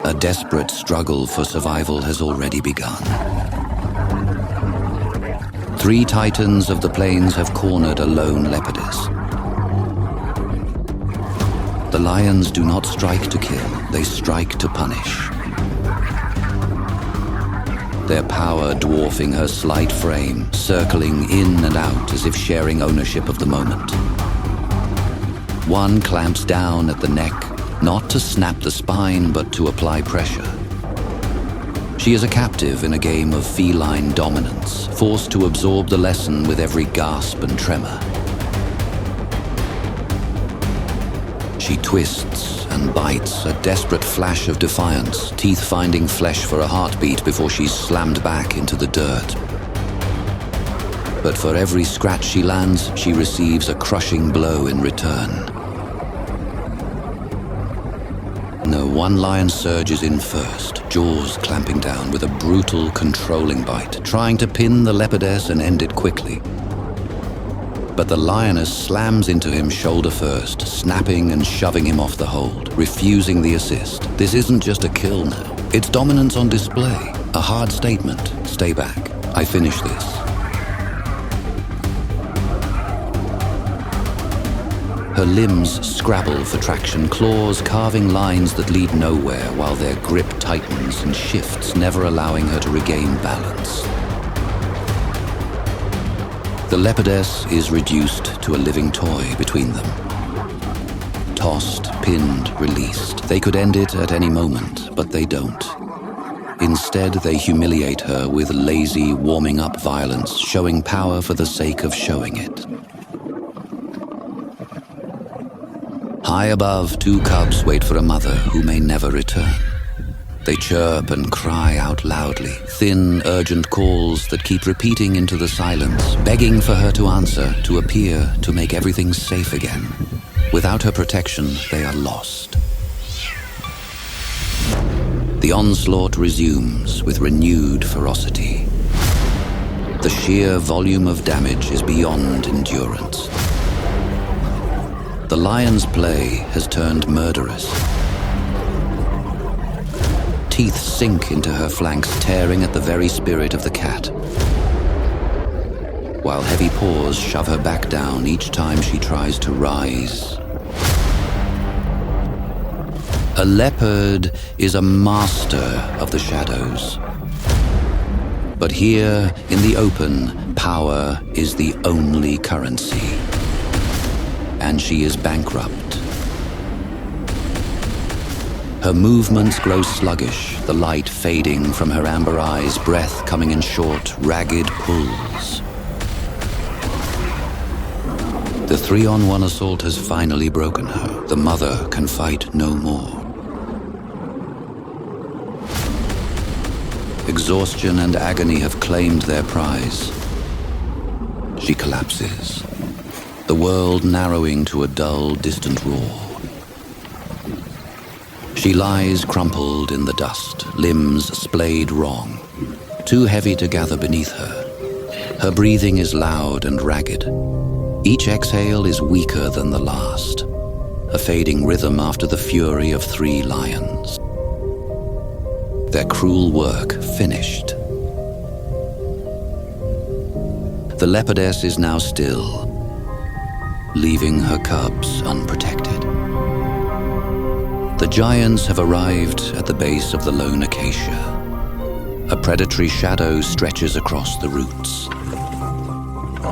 A desperate struggle for survival has already begun. 3 titans of the plains have cornered a lone leopardess. The lions do not strike to kill, they strike to punish. Their power dwarfing her slight frame, circling in and out as if sharing ownership of the moment. One clamps down at the neck, not to snap the spine, but to apply pressure. She is a captive in a game of feline dominance, forced to absorb the lesson with every gasp and tremor. She twists and bites, a desperate flash of defiance, teeth finding flesh for a heartbeat before she's slammed back into the dirt. But for every scratch she lands, she receives a crushing blow in return. No, one lion surges in first, jaws clamping down with a brutal, controlling bite, trying to pin the leopardess and end it quickly. But the lioness slams into him shoulder first, snapping and shoving him off the hold, refusing the assist. This isn't just a kill now. It's dominance on display, a hard statement. Stay back. I finish this. Her limbs scrabble for traction, claws carving lines that lead nowhere while their grip tightens and shifts, never allowing her to regain balance. The leopardess is reduced to a living toy between them. Tossed, pinned, released. They could end it at any moment, but they don't. Instead, they humiliate her with lazy, warming-up violence, showing power for the sake of showing it. High above, 2 cubs wait for a mother who may never return. They chirp and cry out loudly, thin, urgent calls that keep repeating into the silence, begging for her to answer, to appear, to make everything safe again. Without her protection, they are lost. The onslaught resumes with renewed ferocity. The sheer volume of damage is beyond endurance. The lion's play has turned murderous. Teeth sink into her flanks, tearing at the very spirit of the cat, while heavy paws shove her back down each time she tries to rise. A leopard is a master of the shadows. But here, in the open, power is the only currency. And she is bankrupt. Her movements grow sluggish, the light fading from her amber eyes, breath coming in short, ragged pulls. The 3-on-1 assault has finally broken her. The mother can fight no more. Exhaustion and agony have claimed their prize. She collapses, the world narrowing to a dull, distant roar. She lies crumpled in the dust, limbs splayed wrong, too heavy to gather beneath her. Her breathing is loud and ragged. Each exhale is weaker than the last, a fading rhythm after the fury of 3 lions. Their cruel work finished. The leopardess is now still, leaving her cubs unprotected. The giants have arrived at the base of the lone acacia. A predatory shadow stretches across the roots.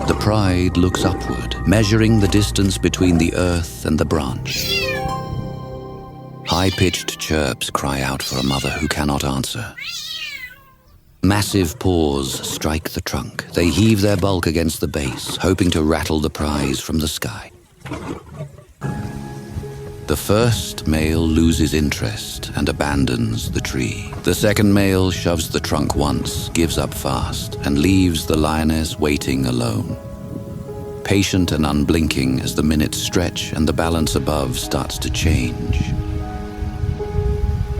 The pride looks upward, measuring the distance between the earth and the branch. High-pitched chirps cry out for a mother who cannot answer. Massive paws strike the trunk. They heave their bulk against the base, hoping to rattle the prize from the sky. The first male loses interest and abandons the tree. The second male shoves the trunk once, gives up fast, and leaves the lioness waiting alone. Patient and unblinking as the minutes stretch and the balance above starts to change.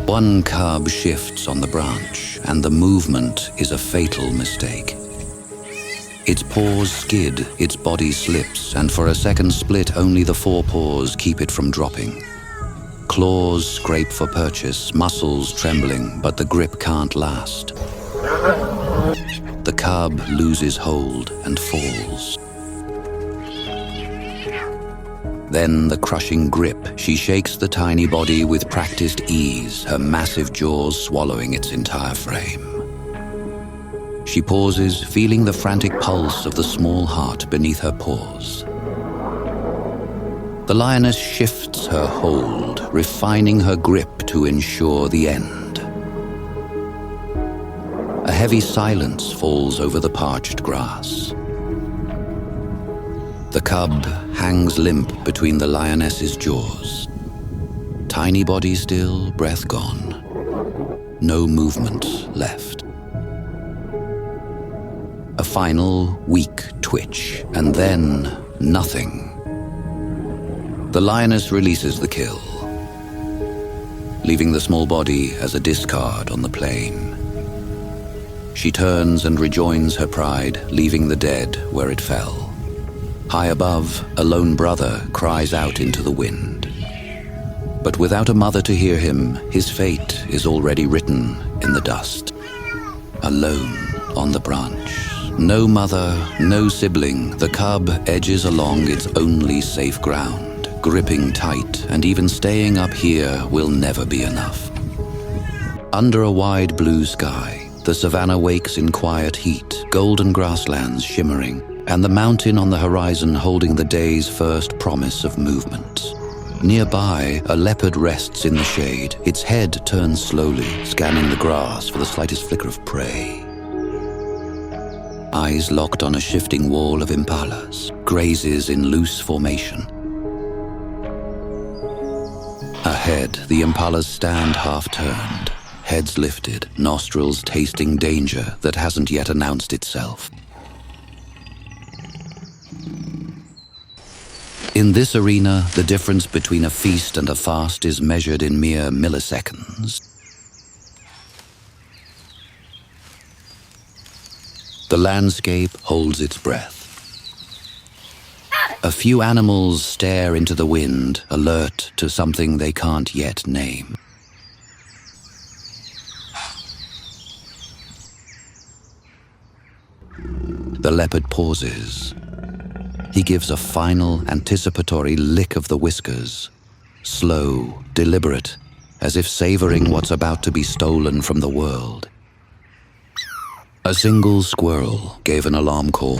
One cub shifts on the branch, and the movement is a fatal mistake. Its paws skid, its body slips, and for a second split, only the 4 paws keep it from dropping. Claws scrape for purchase, muscles trembling, but the grip can't last. The cub loses hold and falls. Then the crushing grip. She shakes the tiny body with practiced ease, her massive jaws swallowing its entire frame. She pauses, feeling the frantic pulse of the small heart beneath her paws. The lioness shifts her hold, refining her grip to ensure the end. A heavy silence falls over the parched grass. The cub hangs limp between the lioness's jaws. Tiny body still, breath gone. No movement left. A final, weak twitch, and then nothing. The lioness releases the kill, leaving the small body as a discard on the plain. She turns and rejoins her pride, leaving the dead where it fell. High above, a lone brother cries out into the wind. But without a mother to hear him, his fate is already written in the dust. Alone on the branch. No mother, no sibling, the cub edges along its only safe ground, gripping tight, and even staying up here will never be enough. Under a wide blue sky, the savanna wakes in quiet heat, golden grasslands shimmering, and the mountain on the horizon holding the day's first promise of movement. Nearby, a leopard rests in the shade, its head turns slowly, scanning the grass for the slightest flicker of prey. Eyes locked on a shifting wall of impalas, grazes in loose formation. Ahead, the impalas stand half-turned, heads lifted, nostrils tasting danger that hasn't yet announced itself. In this arena, the difference between a feast and a fast is measured in mere milliseconds. The landscape holds its breath. A few animals stare into the wind, alert to something they can't yet name. The leopard pauses. He gives a final, anticipatory lick of the whiskers, slow, deliberate, as if savoring what's about to be stolen from the world. A single squirrel gave an alarm call.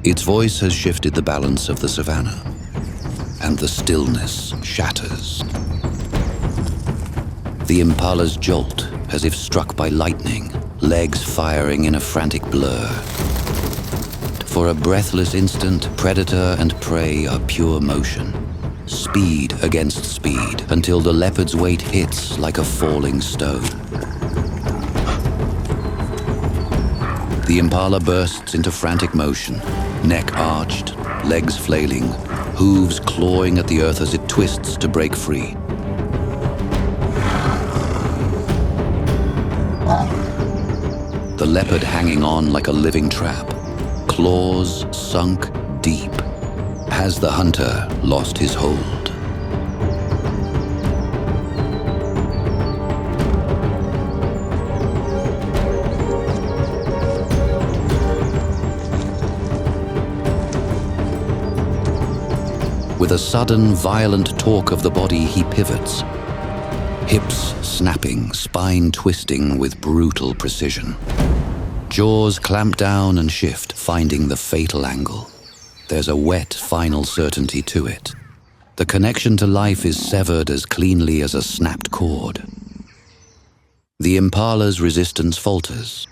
Its voice has shifted the balance of the savanna, and the stillness shatters. The impalas jolt as if struck by lightning, legs firing in a frantic blur. For a breathless instant, predator and prey are pure motion, speed against speed, until the leopard's weight hits like a falling stone. The impala bursts into frantic motion, neck arched, legs flailing, hooves clawing at the earth as it twists to break free. The leopard hanging on like a living trap, claws sunk deep. Has the hunter lost his hold? With a sudden, violent torque of the body, he pivots. Hips snapping, spine twisting with brutal precision. Jaws clamp down and shift, finding the fatal angle. There's a wet, final certainty to it. The connection to life is severed as cleanly as a snapped cord. The impala's resistance falters,